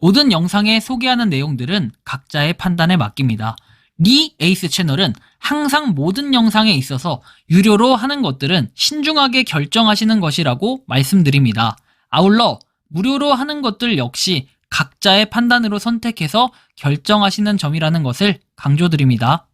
모든 영상에 소개하는 내용들은 각자의 판단에 맡깁니다. 리 에이스 채널은 항상 모든 영상에 있어서 유료로 하는 것들은 신중하게 결정하시는 것이라고 말씀드립니다. 아울러 무료로 하는 것들 역시 각자의 판단으로 선택해서 결정하시는 점이라는 것을 강조드립니다.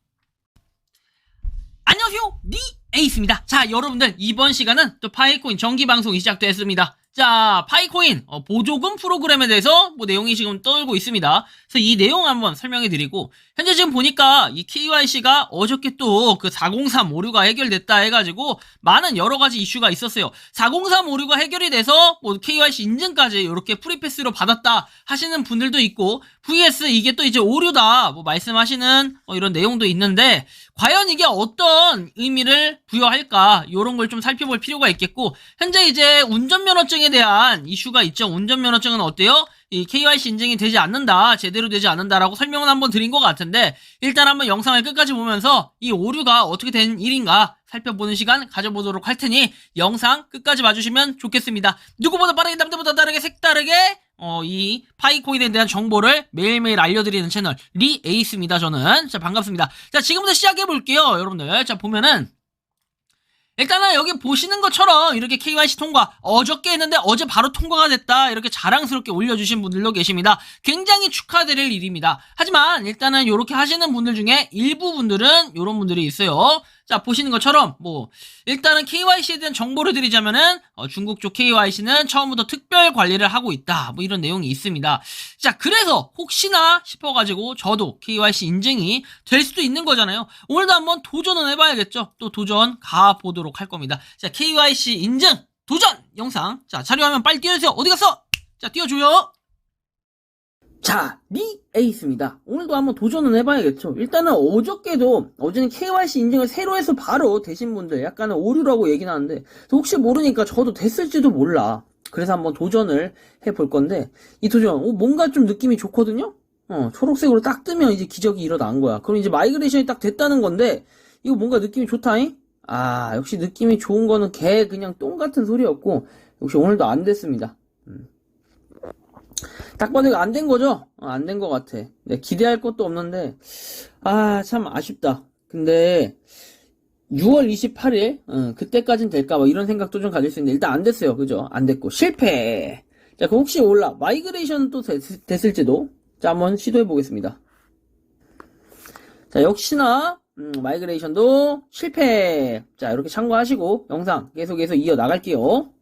안녕하세요, 리 에이스입니다. 자, 여러분들 이번 시간은 또 파이코인 정기방송이 시작됐습니다. 자, 파이코인 보조금 프로그램에 대해서 내용이 지금 떠돌고 있습니다. 그래서 이 내용 한번 설명해 드리고, 현재 지금 보니까 이 KYC가 어저께 또 그 403 오류가 해결됐다 해가지고 많은 여러 가지 이슈가 있었어요. 403 오류가 해결이 돼서 KYC 인증까지 이렇게 프리패스로 받았다 하시는 분들도 있고, vs 이게 또 이제 오류다 말씀하시는 이런 내용도 있는데, 과연 이게 어떤 의미를 부여할까, 이런 걸 좀 살펴볼 필요가 있겠고, 현재 이제 운전면허증에 대한 이슈가 있죠. 운전면허증은 어때요? 이 KYC 인증이 되지 않는다, 제대로 되지 않는다라고 설명을 한번 드린 것 같은데, 일단 한번 영상을 끝까지 보면서 이 오류가 어떻게 된 일인가 살펴보는 시간 가져보도록 할 테니 영상 끝까지 봐주시면 좋겠습니다. 누구보다 빠르게 남들보다 다르게 색다르게 이 파이코인에 대한 정보를 매일매일 알려드리는 채널 리 에이스입니다. 저는. 자, 반갑습니다. 자, 지금부터 시작해볼게요, 여러분들. 자, 보면은 일단은 여기 보시는 것처럼 이렇게 KYC 통과 어저께 했는데 어제 바로 통과가 됐다, 이렇게 자랑스럽게 올려주신 분들도 계십니다. 굉장히 축하드릴 일입니다. 하지만 일단은 이렇게 하시는 분들 중에 일부 분들은 이런 분들이 있어요. 자, 보시는 것처럼 일단은 KYC에 대한 정보를 드리자면은 중국 쪽 KYC는 처음부터 특별 관리를 하고 있다, 이런 내용이 있습니다. 자, 그래서 혹시나 싶어가지고 저도 KYC 인증이 될 수도 있는 거잖아요. 오늘도 한번 도전은 해봐야겠죠. 또 도전 가보도록 할 겁니다. 자, KYC 인증 도전 영상, 자, 자료화면 빨리 띄워주세요. 어디 갔어? 자, 띄워줘요. 자, 리 에이스입니다. 오늘도 한번 도전은 해봐야겠죠. 일단은 어제는 KYC 인증을 새로 해서 바로 되신 분들 약간은 오류라고 얘기는 하는데, 혹시 모르니까 저도 됐을지도 몰라. 그래서 한번 도전을 해볼 건데, 이 도전 뭔가 좀 느낌이 좋거든요. 초록색으로 딱 뜨면 이제 기적이 일어난 거야. 그럼 이제 마이그레이션이 딱 됐다는 건데, 이거 뭔가 느낌이 좋다잉? 아, 역시 느낌이 좋은 거는 그냥 똥 같은 소리였고, 역시 오늘도 안 됐습니다. 딱 봐도 이거 안 된 거죠? 안 된 거 같아. 네, 기대할 것도 없는데, 참 아쉽다. 근데 6월 28일 그때까진 될까 이런 생각도 좀 가질 수 있는데, 일단 안 됐어요. 그죠? 안 됐고 실패. 자, 그럼 혹시 몰라 마이그레이션 또 됐을지도. 자, 한번 시도해 보겠습니다. 자, 역시나 마이그레이션도 실패. 자, 이렇게 참고하시고 영상 계속해서 이어 나갈게요.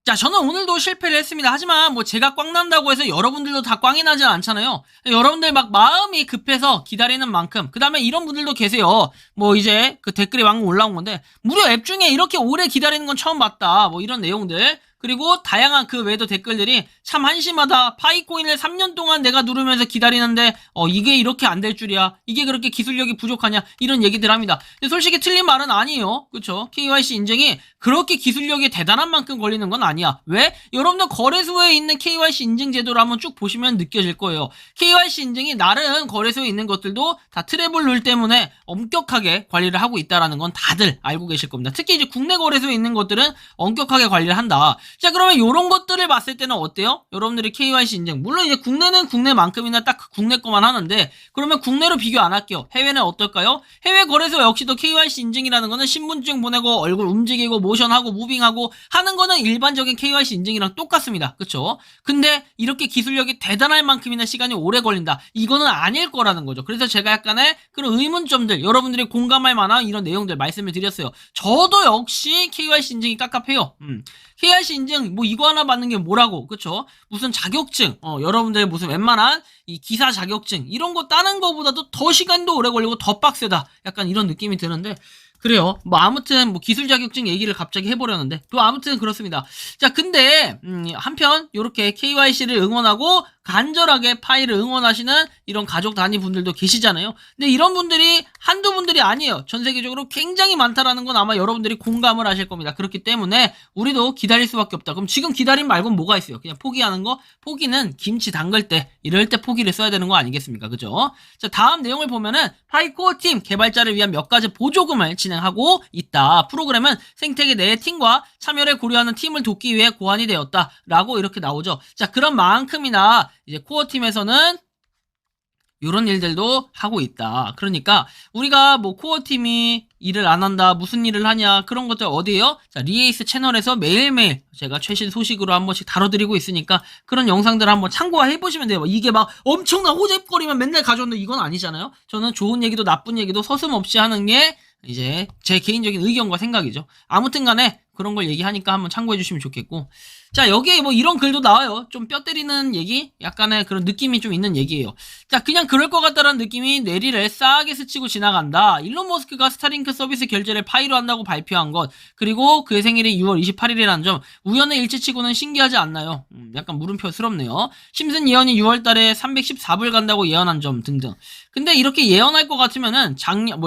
자, 저는 오늘도 실패를 했습니다. 하지만 제가 꽝 난다고 해서 여러분들도 다 꽝이 나진 않잖아요. 여러분들 마음이 급해서 기다리는 만큼, 그 다음에 이런 분들도 계세요. 이제 그 댓글이 방금 올라온 건데, 무료 앱 중에 이렇게 오래 기다리는 건 처음 봤다, 이런 내용들. 그리고 다양한 그 외에도 댓글들이 참 한심하다, 파이코인을 3년 동안 내가 누르면서 기다리는데 이게 이렇게 안 될 줄이야, 이게 그렇게 기술력이 부족하냐, 이런 얘기들 합니다. 근데 솔직히 틀린 말은 아니에요. 그쵸? KYC 인증이 그렇게 기술력이 대단한 만큼 걸리는 건 아니야. 왜? 여러분들 거래소에 있는 KYC 인증 제도를 한번 쭉 보시면 느껴질 거예요. KYC 인증이 나름 거래소에 있는 것들도 다 트래블 룰 때문에 엄격하게 관리를 하고 있다라는 건 다들 알고 계실 겁니다. 특히 이제 국내 거래소에 있는 것들은 엄격하게 관리를 한다. 자, 그러면 이런 것들을 봤을 때는 어때요? 여러분들이 KYC 인증, 물론 이제 국내는 국내만큼이나 딱 국내 거만 하는데, 그러면 국내로 비교 안 할게요. 해외는 어떨까요? 해외 거래소 역시도 KYC 인증이라는 거는 신분증 보내고 얼굴 움직이고 모션하고 무빙하고 하는 거는 일반적인 KYC 인증이랑 똑같습니다. 그쵸? 근데 이렇게 기술력이 대단할 만큼이나 시간이 오래 걸린다, 이거는 아닐 거라는 거죠. 그래서 제가 약간의 그런 의문점들, 여러분들이 공감할 만한 이런 내용들 말씀을 드렸어요. 저도 역시 KYC 인증이 깝깝해요. KYC 인증 이거 하나 받는 게 뭐라고, 그쵸? 무슨 자격증, 여러분들 무슨 웬만한 이 기사 자격증 이런 거 따는 거보다도 더 시간도 오래 걸리고 더 빡세다, 약간 이런 느낌이 드는데, 그래요. 아무튼 기술 자격증 얘기를 갑자기 해버렸는데, 또 아무튼 그렇습니다. 자, 근데 한편 요렇게 KYC를 응원하고 간절하게 파이를 응원하시는 이런 가족 단위 분들도 계시잖아요. 근데 이런 분들이 한두 분들이 아니에요. 전 세계적으로 굉장히 많다라는 건 아마 여러분들이 공감을 하실 겁니다. 그렇기 때문에 우리도 기다릴 수밖에 없다. 그럼 지금 기다림 말고는 뭐가 있어요? 그냥 포기하는 거? 포기는 김치 담글 때, 이럴 때 포기를 써야 되는 거 아니겠습니까? 그죠? 자, 다음 내용을 보면은 파이코 팀 개발자를 위한 몇 가지 보조금을 진행하고 있다. 프로그램은 생태계 내 팀과 참여를 고려하는 팀을 돕기 위해 고안이 되었다. 라고 이렇게 나오죠. 자, 그런 만큼이나 이제 코어팀에서는 요런 일들도 하고 있다. 그러니까 우리가 뭐 코어팀이 일을 안 한다, 무슨 일을 하냐, 그런 것들 어디에요? 자, 리에이스 채널에서 매일매일 제가 최신 소식으로 한 번씩 다뤄드리고 있으니까 그런 영상들 한번 참고해보시면 돼요. 이게 막 엄청난 호재거리만 맨날 가져오는데 이건 아니잖아요. 저는 좋은 얘기도 나쁜 얘기도 서슴없이 하는 게 이제 제 개인적인 의견과 생각이죠. 아무튼 간에 그런 걸 얘기하니까 한번 참고해 주시면 좋겠고. 자, 여기에 뭐 이런 글도 나와요. 좀 뼈 때리는 얘기? 약간의 그런 느낌이 좀 있는 얘기예요. 자, 그냥 그럴 것 같다는 느낌이 뇌리를 싸게 스치고 지나간다. 일론 머스크가 스타링크 서비스 결제를 파이로 한다고 발표한 것, 그리고 그의 생일이 6월 28일이라는 점, 우연의 일치치고는 신기하지 않나요? 약간 물음표스럽네요. 심슨 예언이 6월 달에 314불 간다고 예언한 점 등등. 근데 이렇게 예언할 것 같으면은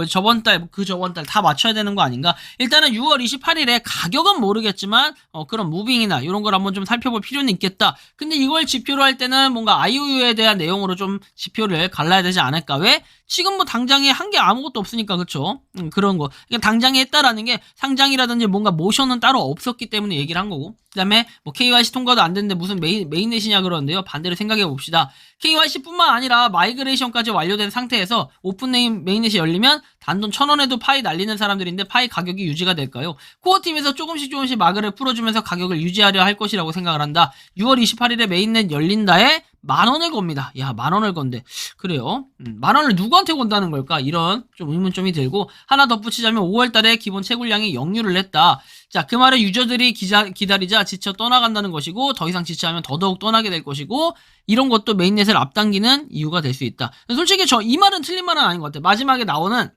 저번 달, 그 저번 달 다 맞춰야 되는 거 아닌가? 일단은 6월 28일에 가격은 모르겠지만, 그런 무빙이나 이런 걸 한번 좀 살펴볼 필요는 있겠다. 근데 이걸 지표로 할 때는 뭔가 IOU에 대한 내용으로 좀 지표를 갈라야 되지 않을까? 왜? 지금 뭐 당장에 한 게 아무것도 없으니까, 그쵸? 그런 거. 그러니까 당장에 했다라는 게 상장이라든지 뭔가 모션은 따로 없었기 때문에 얘기를 한 거고. 그 다음에 뭐 KYC 통과도 안 됐는데 무슨 메인넷이냐 그러는데요. 반대로 생각해 봅시다. KYC뿐만 아니라 마이그레이션까지 완료된 상태에서 오픈 메인넷이 열리면 단돈 1,000원에도 파이 날리는 사람들인데 파이 가격이 유지가 될까요? 코어팀에서 조금씩 마그를 풀어주면서 가격을 유지하려 할 것이라고 생각을 한다. 6월 28일에 메인넷 열린다에 10,000원을 겁니다. 야, 10,000원을 건데. 그래요. 10,000원을 누구한테 건다는 걸까? 이런 좀 의문점이 들고, 하나 덧붙이자면 5월 달에 기본 채굴량이 역류를 했다. 자, 그 말은 유저들이 기다리자 지쳐 떠나간다는 것이고, 더 이상 지체하면 더더욱 떠나게 될 것이고, 이런 것도 메인넷을 앞당기는 이유가 될 수 있다. 솔직히 이 말은 틀린 말은 아닌 것 같아요. 마지막에 나오는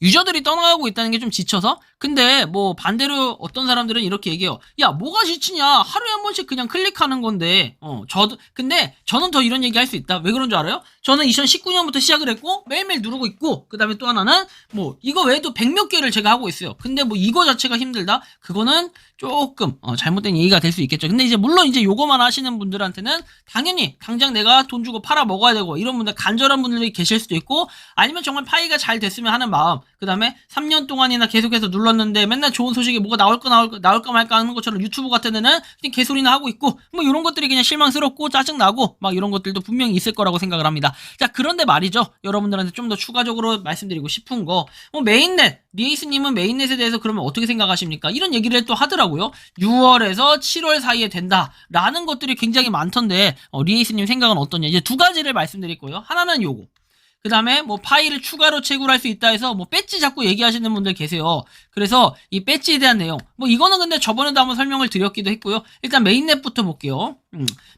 유저들이 떠나가고 있다는 게 좀 지쳐서. 근데 뭐 반대로 어떤 사람들은 이렇게 얘기해요. 야, 뭐가 지치냐, 하루에 한 번씩 그냥 클릭하는 건데. 근데 저는 더 이런 얘기 할 수 있다. 왜 그런 줄 알아요? 저는 2019년부터 시작을 했고 매일매일 누르고 있고, 그 다음에 또 하나는 뭐 이거 외에도 100몇 개를 제가 하고 있어요. 근데 뭐 이거 자체가 힘들다? 그거는 조금 잘못된 얘기가 될 수 있겠죠. 근데 이제 물론 이제 요거만 하시는 분들한테는 당연히 당장 내가 돈 주고 팔아 먹어야 되고 이런 분들, 간절한 분들이 계실 수도 있고, 아니면 정말 파이가 잘 됐으면 하는 마음, 그 다음에 3년 동안이나 계속해서 눌렀는데 맨날 좋은 소식이 뭐가 나올까 말까 하는 것처럼 유튜브 같은 데는 그냥 개소리나 하고 있고, 뭐 이런 것들이 그냥 실망스럽고 짜증나고 막 이런 것들도 분명히 있을 거라고 생각을 합니다. 자, 그런데 말이죠, 여러분들한테 좀 더 추가적으로 말씀드리고 싶은 거, 메인넷, 리에이스님은 메인넷에 대해서 그러면 어떻게 생각하십니까? 이런 얘기를 또 하더라고요. 6월에서 7월 사이에 된다라는 것들이 굉장히 많던데, 리에이스님 생각은 어떠냐? 이제 두 가지를 말씀드릴 거예요. 하나는 요거. 그 다음에 뭐 파일을 추가로 채굴할 수 있다 해서 뭐 배지 자꾸 얘기하시는 분들 계세요. 그래서 이 배지에 대한 내용, 뭐 이거는 근데 저번에도 한번 설명을 드렸기도 했고요. 일단 메인넷부터 볼게요.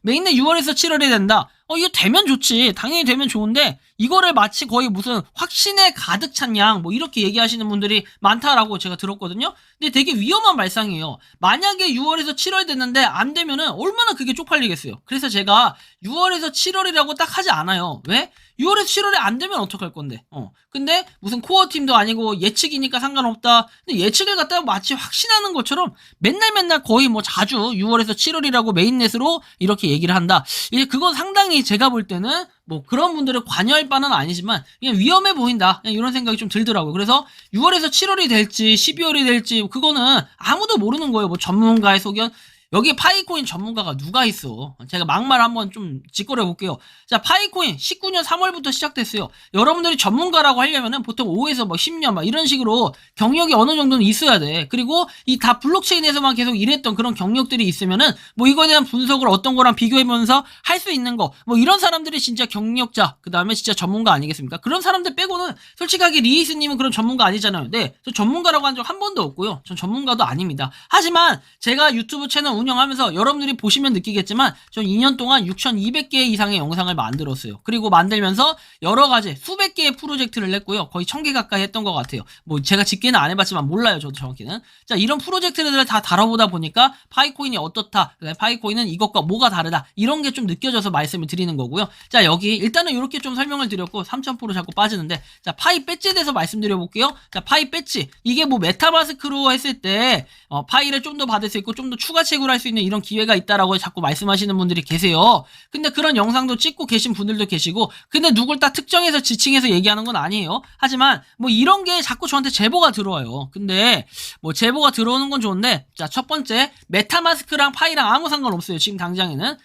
메인넷 6월에서 7월이 된다. 이거 되면 좋지. 당연히 되면 좋은데, 이거를 마치 거의 무슨 확신에 가득 찬 양, 뭐 이렇게 얘기하시는 분들이 많다라고 제가 들었거든요. 근데 되게 위험한 발상이에요. 만약에 6월에서 7월 됐는데 안 되면은 얼마나 그게 쪽팔리겠어요. 그래서 제가 6월에서 7월이라고 딱 하지 않아요. 왜? 6월에서 7월에 안 되면 어떡할 건데. 근데 무슨 코어 팀도 아니고 예측이니까 상관없다. 근데 예측을 갖다가 마치 확신하는 것처럼 맨날 거의 뭐 자주 6월에서 7월이라고 메인넷으로 이렇게 얘기를 한다. 이제 그건 상당히 제가 볼 때는 뭐 그런 분들을 관여할 바는 아니지만 그냥 위험해 보인다, 그냥 이런 생각이 좀 들더라고요. 그래서 6월에서 7월이 될지 12월이 될지 그거는 아무도 모르는 거예요. 뭐 전문가의 소견. 여기 파이코인 전문가가 누가 있어? 제가 막말 한번 좀 짓거려 볼게요. 자, 파이코인 19년 3월부터 시작됐어요. 여러분들이 전문가라고 하려면은 보통 5에서 뭐 10년 막 이런 식으로 경력이 어느 정도는 있어야 돼. 그리고 이 다 블록체인에서만 계속 일했던 그런 경력들이 있으면은 뭐 이거에 대한 분석을 어떤 거랑 비교해보면서 할 수 있는 거, 뭐 이런 사람들이 진짜 경력자, 그 다음에 진짜 전문가 아니겠습니까? 그런 사람들 빼고는 솔직하게 리에이스님은 그런 전문가 아니잖아요. 네, 저 전문가라고 한 적 한 번도 없고요. 전 전문가도 아닙니다. 하지만 제가 유튜브 채널 운영하면서 여러분들이 보시면 느끼겠지만 전 2년 동안 6,200개 이상의 영상을 만들었어요. 그리고 만들면서 여러 가지 수백 개의 프로젝트를 냈고요. 거의 1,000개 가까이 했던 것 같아요. 뭐 제가 집계는 안 해봤지만 몰라요, 저도 정확히는. 자, 이런 프로젝트들을 다 다뤄보다 보니까 파이코인이 어떻다, 파이코인은 이것과 뭐가 다르다, 이런 게 좀 느껴져서 말씀을 드리는 거고요. 자, 여기 일단은 이렇게 좀 설명을 드렸고 3,000% 자꾸 빠지는데, 자, 파이 배지에 대해서 말씀드려 볼게요. 자, 파이 배지, 이게 뭐 메타마스크로 했을 때 파이를 좀 더 받을 수 있고 좀 더 추가 채굴할 할 수 있는 이런 기회가 있다라고 자꾸 말씀하시는 분들이 계세요. 근데 그런 영상도 찍고 계신 분들도 계시고, 근데 누굴 딱 특정해서 지칭해서 얘기하는 건 아니에요. 하지만 뭐 이런 게 자꾸 저한테 제보가 들어와요. 근데 뭐 제보가 들어오는 건 좋은데, 자, 첫 번째, 메타마스크랑 파이랑 아무 상관없어요. 지금 당장에는.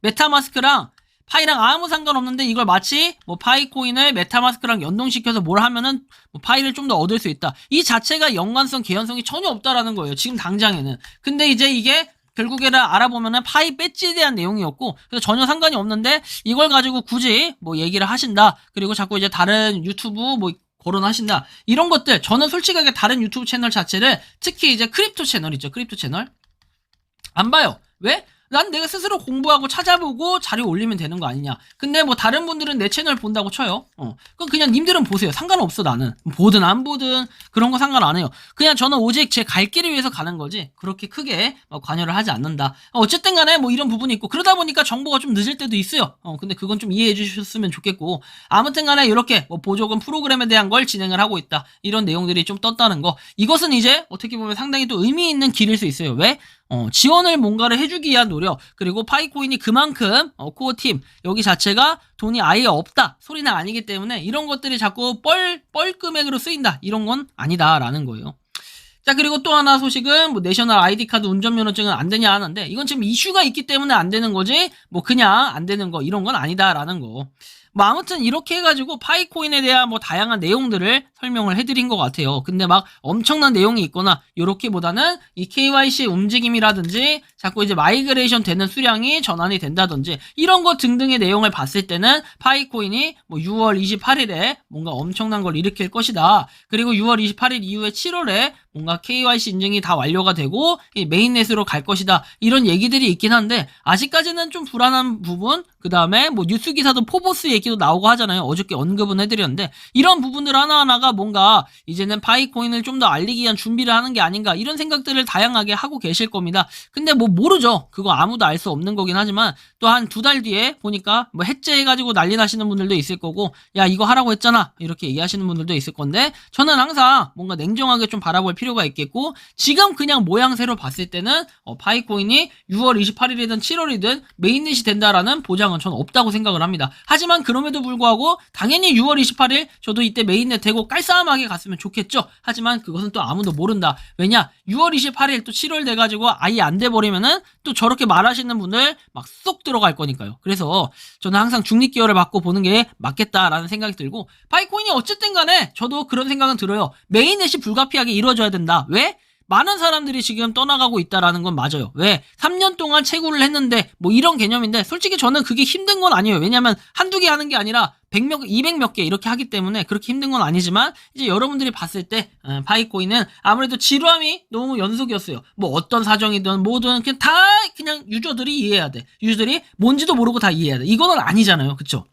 메타마스크랑 파이랑 아무 상관없는데 이걸 마치 뭐 파이코인을 메타마스크랑 연동시켜서 뭘 하면은 뭐 파이를 좀 더 얻을 수 있다. 이 자체가 연관성, 개연성이 전혀 없다라는 거예요. 지금 당장에는. 근데 이제 이게 결국에는 알아보면은 파이 배지에 대한 내용이었고, 그래서 전혀 상관이 없는데 이걸 가지고 굳이 뭐 얘기를 하신다. 그리고 자꾸 이제 다른 유튜브 뭐 거론하신다. 이런 것들, 저는 솔직하게 다른 유튜브 채널 자체를, 특히 이제 크립토 채널 있죠. 크립토 채널. 안 봐요. 왜? 난 내가 스스로 공부하고 찾아보고 자료 올리면 되는 거 아니냐. 근데 뭐 다른 분들은 내 채널 본다고 쳐요. 그럼 그냥 님들은 보세요. 상관없어, 나는. 보든 안 보든 그런 거 상관 안 해요. 그냥 저는 오직 제 갈 길을 위해서 가는 거지 그렇게 크게 관여를 하지 않는다. 어쨌든 간에 뭐 이런 부분이 있고, 그러다 보니까 정보가 좀 늦을 때도 있어요. 근데 그건 좀 이해해 주셨으면 좋겠고, 아무튼 간에 이렇게 뭐 보조금 프로그램에 대한 걸 진행을 하고 있다. 이런 내용들이 좀 떴다는 거. 이것은 이제 어떻게 보면 상당히 또 의미 있는 길일 수 있어요. 왜? 지원을 뭔가를 해주기 위한 노력, 그리고 파이코인이 그만큼 코어팀 여기 자체가 돈이 아예 없다 소리는 아니기 때문에 이런 것들이 자꾸 뻘 금액으로 쓰인다, 이런 건 아니다라는 거예요. 자, 그리고 또 하나 소식은 뭐 내셔널 아이디카드 운전면허증은 안 되냐 하는데, 이건 지금 이슈가 있기 때문에 안 되는 거지 뭐 그냥 안 되는 거 이런 건 아니다라는 거. 뭐 아무튼 이렇게 해가지고 파이코인에 대한 뭐 다양한 내용들을 설명을 해드린 것 같아요. 근데 막 엄청난 내용이 있거나 요렇게보다는 이 KYC 움직임이라든지 자꾸 이제 마이그레이션 되는 수량이 전환이 된다든지 이런 것 등등의 내용을 봤을 때는 파이코인이 뭐 6월 28일에 뭔가 엄청난 걸 일으킬 것이다. 그리고 6월 28일 이후에 7월에 뭔가 KYC 인증이 다 완료가 되고 메인넷으로 갈 것이다. 이런 얘기들이 있긴 한데 아직까지는 좀 불안한 부분, 그 다음에 뭐 뉴스 기사도 포보스 얘기도 나오고 하잖아요. 어저께 언급은 해드렸는데 이런 부분들 하나하나가 뭔가 이제는 파이코인을 좀 더 알리기 위한 준비를 하는 게 아닌가, 이런 생각들을 다양하게 하고 계실 겁니다. 근데 뭐 모르죠. 그거 아무도 알 수 없는 거긴 하지만 또 한 2달 뒤에 보니까 뭐 해제해가지고 난리 나시는 분들도 있을 거고, 야 이거 하라고 했잖아 이렇게 얘기하시는 분들도 있을 건데, 저는 항상 뭔가 냉정하게 좀 바라볼 필요가 있겠고, 지금 그냥 모양새로 봤을 때는 파이코인이 6월 28일이든 7월이든 메인넷이 된다라는 보장은 저는 없다고 생각을 합니다. 하지만 그럼에도 불구하고 당연히 6월 28일 저도 이때 메인넷 되고 깔쌈하게 갔으면 좋겠죠. 하지만 그것은 또 아무도 모른다. 왜냐, 6월 28일 또 7월 돼가지고 아예 안 돼버리면은 또 저렇게 말하시는 분들 막 쏙 들어갈 거니까요. 그래서 저는 항상 중립기여를 받고 보는 게 맞겠다라는 생각이 들고, 파이코인이 어쨌든 간에 저도 그런 생각은 들어요. 메인넷이 불가피하게 이루어져야 된다. 왜? 많은 사람들이 지금 떠나가고 있다라는 건 맞아요. 왜? 3년 동안 채굴을 했는데 뭐 이런 개념인데, 솔직히 저는 그게 힘든 건 아니에요. 왜냐면 한두 개 하는 게 아니라 100몇, 200몇 개 이렇게 하기 때문에 그렇게 힘든 건 아니지만, 이제 여러분들이 봤을 때 파이코인은 아무래도 지루함이 너무 연속이었어요. 뭐 어떤 사정이든 뭐든 그냥 다 그냥 유저들이 이해해야 돼. 유저들이 뭔지도 모르고 다 이해해야 돼. 이거는 아니잖아요. 그쵸?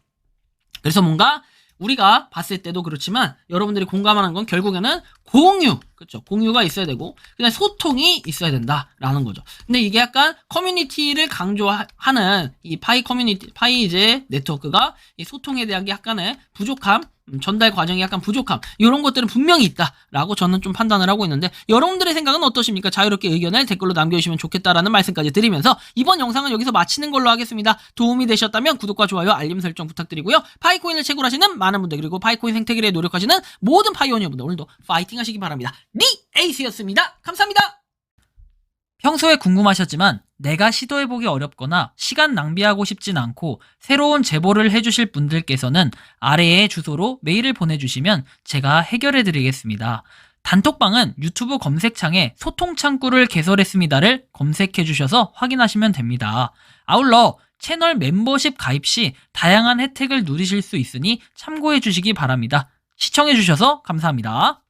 그래서 뭔가 우리가 봤을 때도 그렇지만 여러분들이 공감하는 건 결국에는 공유, 그렇죠? 공유가 있어야 되고 그냥 소통이 있어야 된다라는 거죠. 근데 이게 약간 커뮤니티를 강조하는 이 파이 커뮤니티, 파이 이제 네트워크가 이 소통에 대한 게 약간의 부족함, 전달 과정이 약간 부족함, 이런 것들은 분명히 있다라고 저는 좀 판단을 하고 있는데, 여러분들의 생각은 어떠십니까? 자유롭게 의견을 댓글로 남겨주시면 좋겠다라는 말씀까지 드리면서 이번 영상은 여기서 마치는 걸로 하겠습니다. 도움이 되셨다면 구독과 좋아요, 알림 설정 부탁드리고요. 파이코인을 채굴하시는 많은 분들, 그리고 파이코인 생태계에 노력하시는 모든 파이오니어분들, 오늘도 파이팅 하시기 바랍니다. 니 에이스였습니다. 감사합니다. 평소에 궁금하셨지만 내가 시도해보기 어렵거나 시간 낭비하고 싶진 않고 새로운 제보를 해주실 분들께서는 아래의 주소로 메일을 보내주시면 제가 해결해드리겠습니다. 단톡방은 유튜브 검색창에 소통창구를 개설했습니다를 검색해주셔서 확인하시면 됩니다. 아울러 채널 멤버십 가입 시 다양한 혜택을 누리실 수 있으니 참고해주시기 바랍니다. 시청해주셔서 감사합니다.